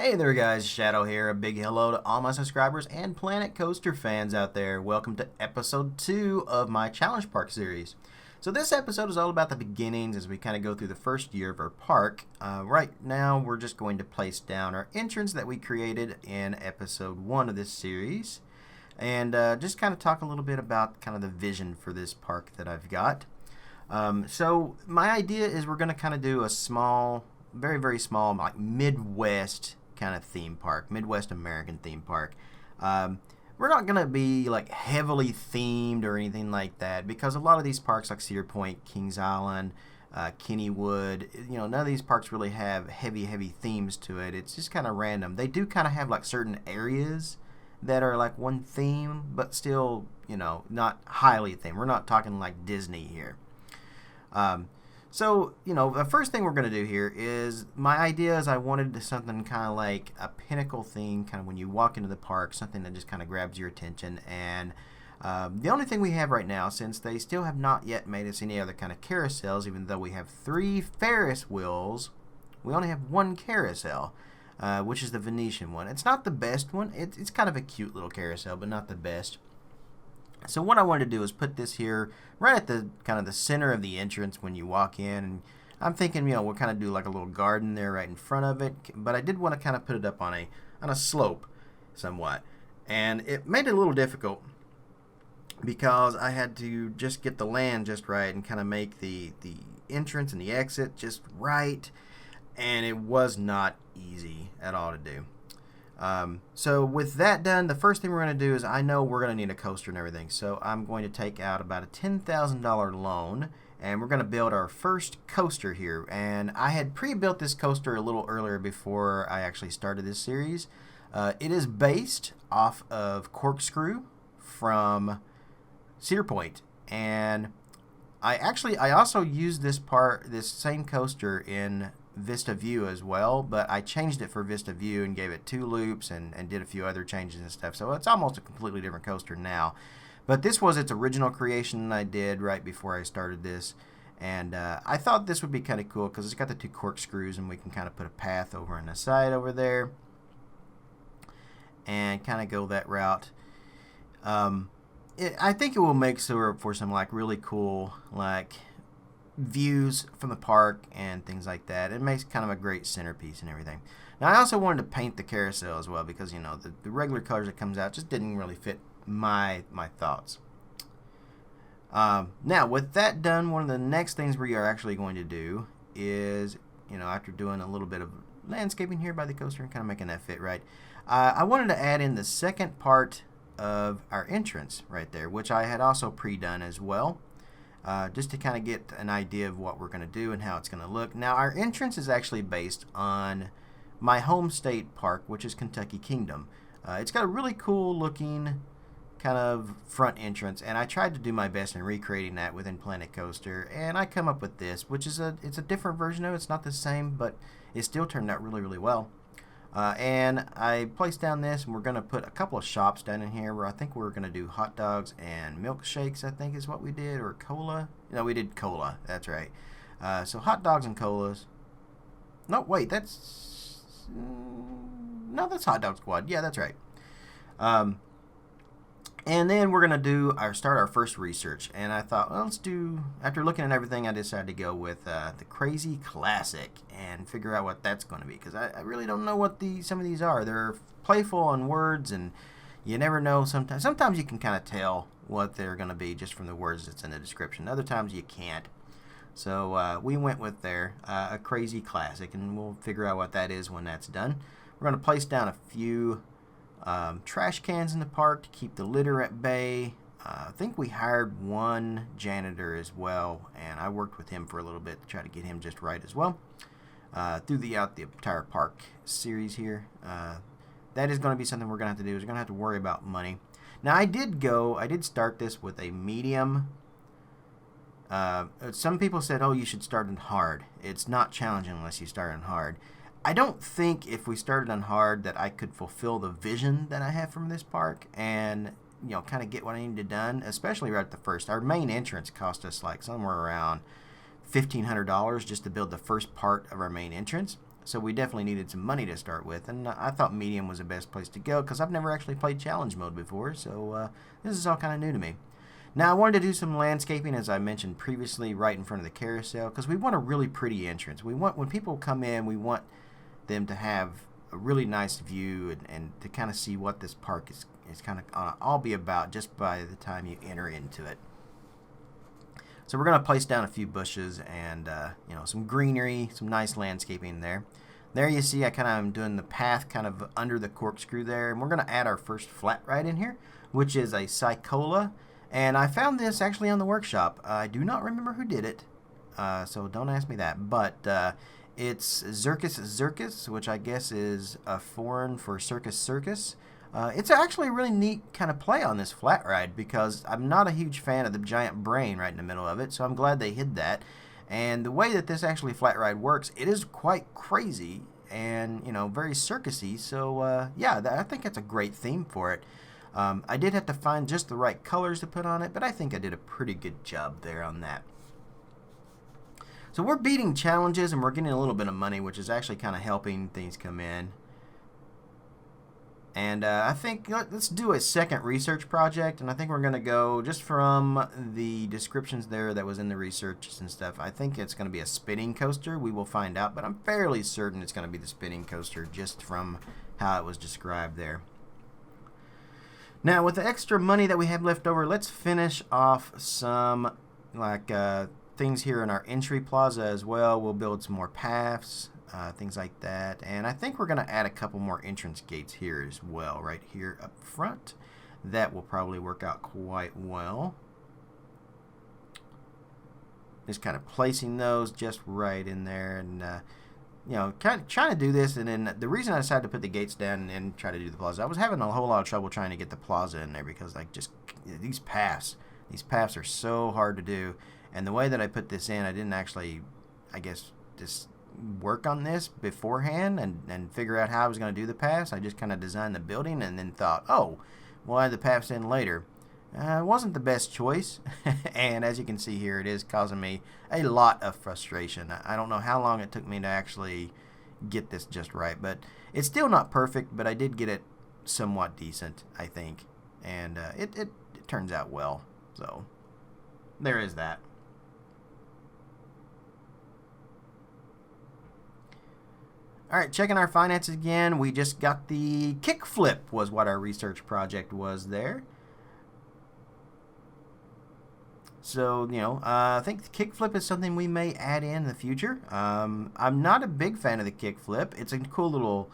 Hey there guys, Shadow here. A big hello to all my subscribers and Planet Coaster fans out there. Welcome to episode 2 of my Challenge Park series. So this episode is all about the beginnings as we kind of go through the first year of our park. Right now we're just going to place down our entrance that we created in episode 1 of this series. And just kind of talk a little bit about kind of the vision for this park that I've got. So my idea is we're going to kind of do a small, very small, like Midwest kind of theme park, Midwest American theme park. We're not going to be like heavily themed or anything like that because a lot of these parks like Cedar Point, Kings Island, Kennywood, none of these parks really have heavy themes to it. It's just kind of random. They do kind of have like certain areas that are like one theme, but still, not highly themed. We're not talking like Disney here. So, the first thing we're going to do here is, my idea is I wanted something kind of like a pinnacle theme, kind of when you walk into the park, something that just kind of grabs your attention. And the only thing we have right now, since they still have not yet made us any other kind of carousels, even though we have 3 Ferris wheels, we only have 1 carousel, which is the Venetian one. It's not the best one. It's kind of a cute little carousel, but not the best. So what I wanted to do is put this here right at the kind of the center of the entrance when you walk in. And I'm thinking, we'll kind of do like a little garden there right in front of it. But I did want to kind of put it up on a slope somewhat. And it made it a little difficult because I had to just get the land just right and kind of make the entrance and the exit just right. And it was not easy at all to do. So with that done, the first thing we're going to do is I know we're going to need a coaster and everything. So I'm going to take out about a $10,000 loan and we're going to build our first coaster here. And I had pre-built this coaster a little earlier before I actually started this series. It is based off of Corkscrew from Cedar Point. And I also used this same coaster in Vista View as well, but I changed it for Vista View and gave it 2 loops and did a few other changes and stuff. So it's almost a completely different coaster now. But this was its original creation I did right before I started this. And I thought this would be kind of cool because it's got the 2 corkscrews and we can kind of put a path over on the side over there and kind of go that route. I think it will make for some like really cool like views from the park and things like that. It makes kind of a great centerpiece and everything. Now I also wanted to paint the carousel as well because the regular colors that comes out just didn't really fit my thoughts. Now with that done, one of the next things we are actually going to do is after doing a little bit of landscaping here by the coaster and kind of making that fit right, I wanted to add in the second part of our entrance right there, which I had also pre-done as well. Just to kind of get an idea of what we're going to do and how it's going to look. Now, our entrance is actually based on my home state park, which is Kentucky Kingdom. It's got a really cool looking kind of front entrance, and I tried to do my best in recreating that within Planet Coaster, and I come up with this, which is it's a different version of it. It's not the same, but it still turned out really well. And I placed down this, and we're going to put a couple of shops down in here where I think we're going to do hot dogs and milkshakes, I think is what we did, or cola. No, we did cola. That's right. So hot dogs and colas. No, wait, that's... no, that's Hot Dog Squad. Yeah, that's right. And then we're going to start our first research. And I thought, well, after looking at everything, I decided to go with the Crazy Classic and figure out what that's going to be. Because I really don't know what some of these are. They're playful on words, and you never know sometimes. Sometimes you can kind of tell what they're going to be just from the words that's in the description. Other times you can't. So we went with a Crazy Classic, and we'll figure out what that is when that's done. We're going to place down a few trash cans in the park to keep the litter at bay. I think we hired 1 janitor as well, and I worked with him for a little bit to try to get him just right as well. Throughout the entire park series here, that is going to be something we're going to have to do. We're going to have to worry about money. Now I did start this with a medium. Some people said, oh, you should start in hard. It's not challenging unless you start in hard. I don't think if we started on hard that I could fulfill the vision that I have from this park and, kind of get what I needed done, especially right at the first. Our main entrance cost us like somewhere around $1,500 just to build the first part of our main entrance. So we definitely needed some money to start with, and I thought medium was the best place to go because I've never actually played challenge mode before, so this is all kind of new to me. Now I wanted to do some landscaping, as I mentioned previously, right in front of the carousel, because we want a really pretty entrance. We want, when people come in, we want them to have a really nice view and to kind of see what this park is kind of all be about just by the time you enter into it. So we're going to place down a few bushes and some greenery, some nice landscaping there. There you see I kind of am doing the path kind of under the corkscrew there, and we're going to add our first flat ride in here, which is a Alfacough, and I found this actually on the workshop. I do not remember who did it, so don't ask me that, but it's Zirkus, which I guess is a foreign for circus. It's actually a really neat kind of play on this flat ride because I'm not a huge fan of the giant brain right in the middle of it, so I'm glad they hid that. And the way that this actually flat ride works, it is quite crazy and, very circusy. So, yeah, I think that's a great theme for it. I did have to find just the right colors to put on it, but I think I did a pretty good job there on that. So we're beating challenges and we're getting a little bit of money, which is actually kind of helping things come in. And I think let's do a second research project, and I think we're going to go just from the descriptions there that was in the researches and stuff. I think it's going to be a spinning coaster. We will find out, but I'm fairly certain it's going to be the spinning coaster just from how it was described there. Now, with the extra money that we have left over, let's finish off some things here in our entry plaza as well. We'll build some more paths. Things like that, and I think we're going to add a couple more entrance gates here as well, right here up front. That will probably work out quite well. Just kind of placing those just right in there, and kind of trying to do this. And then the reason I decided to put the gates down and try to do the plaza, I was having a whole lot of trouble trying to get the plaza in there because these paths are so hard to do, and the way that I put this in, I didn't actually, I guess, just work on this beforehand and figure out how I was going to do the paths. I just kind of designed the building and then thought, oh, we'll add the paths in later. It wasn't the best choice, and as you can see here, it is causing me a lot of frustration. I don't know how long it took me to actually get this just right, but it's still not perfect, but I did get it somewhat decent, I think, and it turns out well. So there is that. Alright, checking our finances again. We just got the kickflip was what our research project was there. So, I think the kickflip is something we may add in the future. I'm not a big fan of the kickflip. It's a cool little,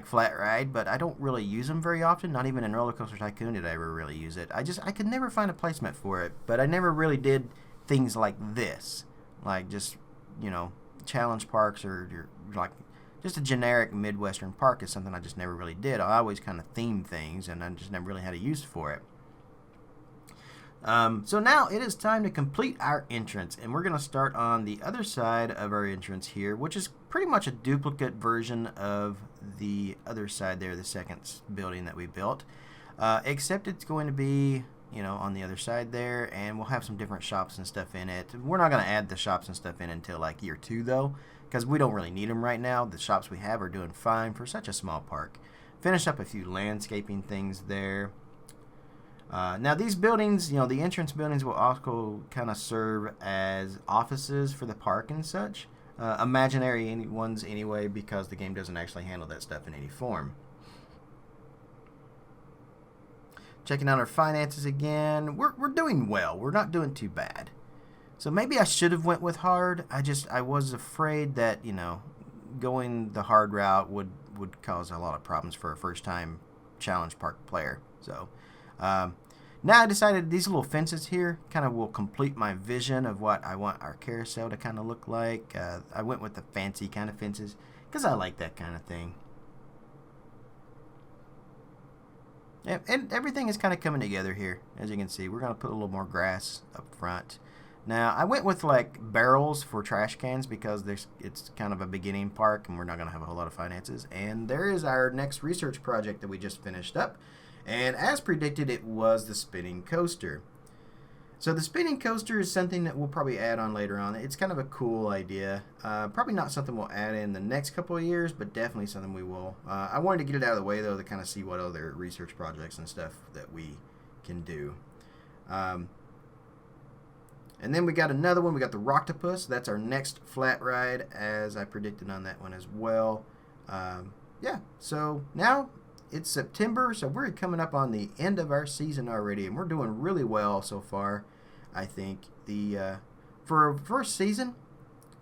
flat ride, but I don't really use them very often. Not even in Roller Coaster Tycoon did I ever really use it. I could never find a placement for it, but I never really did things like this. Challenge parks or just a generic Midwestern park is something I just never really did. I always kind of theme things, and I just never really had a use for it. So now it is time to complete our entrance, and we're going to start on the other side of our entrance here, which is pretty much a duplicate version of the other side there, the second building that we built, except it's going to be on the other side there, and we'll have some different shops and stuff in it. We're not going to add the shops and stuff in until year 2 though, because we don't really need them right now. The shops we have are doing fine for such a small park. Finish up a few landscaping things there. Now these buildings, the entrance buildings will also kind of serve as offices for the park and such. Imaginary ones anyway, because the game doesn't actually handle that stuff in any form. Checking out our finances again. We're doing well. We're not doing too bad. So maybe I should have went with hard. I was afraid that, going the hard route would cause a lot of problems for a first-time challenge park player. So now I decided these little fences here kind of will complete my vision of what I want our carousel to kind of look like. I went with the fancy kind of fences because I like that kind of thing. And everything is kind of coming together here. As you can see, we're going to put a little more grass up front. Now, I went with barrels for trash cans because it's kind of a beginning park and we're not going to have a whole lot of finances. And there is our next research project that we just finished up. And as predicted, it was the spinning coaster. So the spinning coaster is something that we'll probably add on later on. It's kind of a cool idea. Probably not something we'll add in the next couple of years, but definitely something we will. I wanted to get it out of the way, though, to kind of see what other research projects and stuff that we can do. And then we got another one. We got the Rocktopus. That's our next flat ride, as I predicted on that one as well. Yeah, so now it's September, so we're coming up on the end of our season already, and we're doing really well so far. I think for our first season,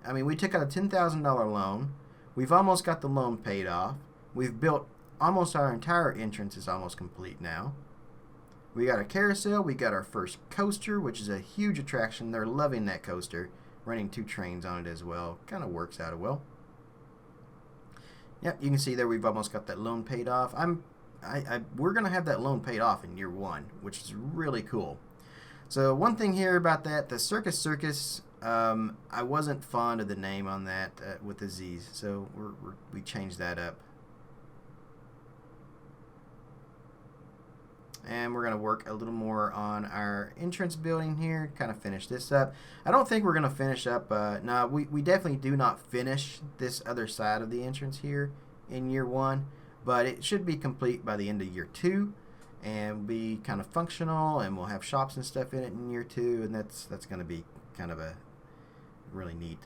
I mean, we took out a $10,000 loan. We've almost got the loan paid off. We've built almost our entire entrance is almost complete now. We got a carousel. We got our first coaster, which is a huge attraction. They're loving that coaster. Running 2 trains on it as well. Kind of works out well. Yep, you can see there we've almost got that loan paid off. We're going to have that loan paid off in year 1, which is really cool. So one thing here about that, the Circus, I wasn't fond of the name on that with the Z's, so we changed that up. And we're going to work a little more on our entrance building here, kind of finish this up. I don't think we're going to finish up, no, we definitely do not finish this other side of the entrance here in year 1, but it should be complete by the end of year 2 and be kind of functional, and we'll have shops and stuff in it in year 2, and that's going to be kind of a really neat.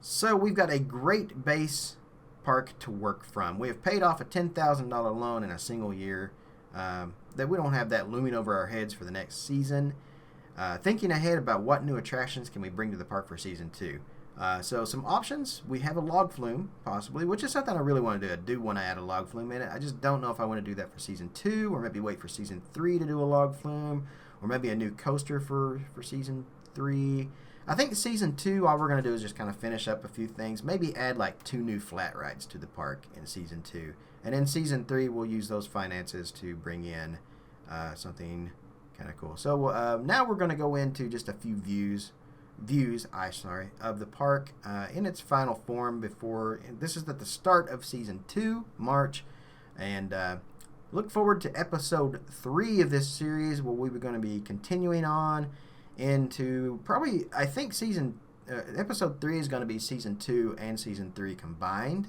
So we've got a great base park to work from. We have paid off a $10,000 loan in a single year. That we don't have that looming over our heads for the next season. Thinking ahead about what new attractions can we bring to the park for season 2. So some options. We have a log flume, possibly, which is something I really want to do. I do want to add a log flume in it. I just don't know if I want to do that for season 2, or maybe wait for season 3 to do a log flume, or maybe a new coaster for season 3. I think season 2, all we're going to do is just kind of finish up a few things. Maybe add like 2 new flat rides to the park in season 2. And in season 3, we'll use those finances to bring in something kind of cool. So now we're going to go into just a few views of the park in its final form. This is at the start of season 2, March, and look forward to episode 3 of this series, where we're going to be continuing on into probably, I think episode 3 is going to be season 2 and season 3 combined.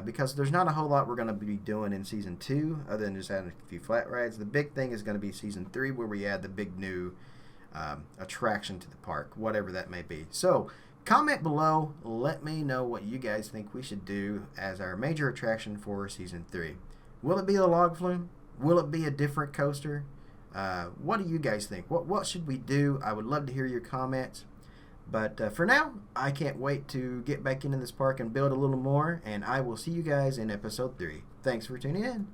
Because there's not a whole lot we're going to be doing in season 2 other than just adding a few flat rides. The big thing is going to be season 3, where we add the big new attraction to the park, whatever that may be. So comment below, let me know what you guys think we should do as our major attraction for season 3. Will it be a log flume? Will it be a different coaster? What do you guys think? What should we do? I would love to hear your comments. But for now, I can't wait to get back into this park and build a little more, and I will see you guys in episode 3. Thanks for tuning in.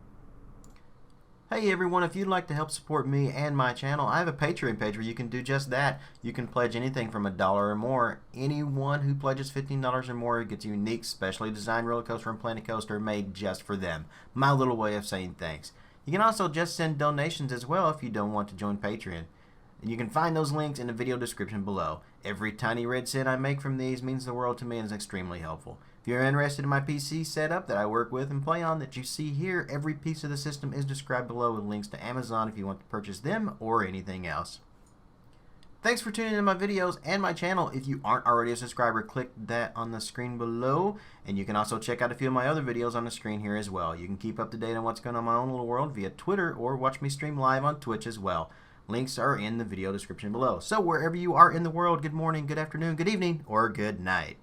Hey everyone, if you'd like to help support me and my channel, I have a Patreon page where you can do just that. You can pledge anything from $1 or more. Anyone who pledges $15 or more gets a unique, specially designed roller coaster and Planet Coaster made just for them. My little way of saying thanks. You can also just send donations as well if you don't want to join Patreon. And you can find those links in the video description below. Every tiny red cent I make from these means the world to me and is extremely helpful. If you're interested in my PC setup that I work with and play on that you see here, every piece of the system is described below with links to Amazon if you want to purchase them or anything else. Thanks for tuning in to my videos and my channel. If you aren't already a subscriber, click that on the screen below. And you can also check out a few of my other videos on the screen here as well. You can keep up to date on what's going on in my own little world via Twitter, or watch me stream live on Twitch as well. Links are in the video description below. So wherever you are in the world, good morning, good afternoon, good evening, or good night.